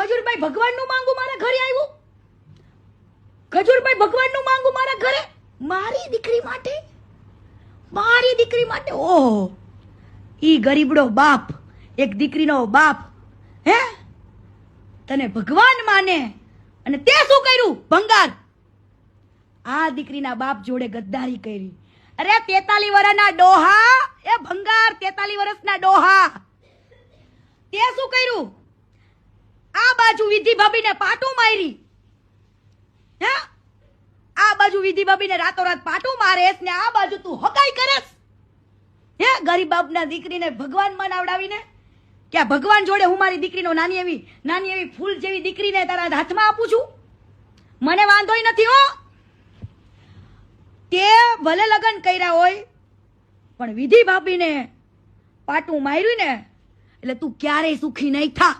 ખજૂરભાઈ ભગવાનનું માંગુ મારા ઘરે આવ્યું? ખજૂરભાઈ ભગવાનનું માંગુ મારા ઘરે મારી દીકરી માટે? ઓહો, ઈ ગરીબડો બાપ, એક દીકરીનો બાપ, હે તને ભગવાન માને અને તે શું કર્યું? ભંગાર. આ દીકરીના બાપ જોડે ગદ્દારી કરી. અરે 43 વર્ષના ડોહા, એ ભંગાર 43 વર્ષના ડોહા, તે શું કર્યું? આ બાજુ વિધિ ભાભીને પાટું મારી, હે આ બાજુ વિધિ ભાભીને રાતોરાત પાટું મારેસ ને આ બાજુ તું હકાઈ કરેસ, હે ગરીબ બાપના દીકરીને ભગવાન મનાવડાવીને. કે ભગવાન જોડે હું મારી દીકરીનો નાની એવી ફૂલ જેવી દીકરીને તારા હાથમાં આપું છું? મને વાંધોય નથી હો. તે ભલે લગ્ન કર્યા હોય પણ વિધિ ભાભીને પાટું માર્યું ને એટલે તું ક્યારેય સુખી નહીં થા.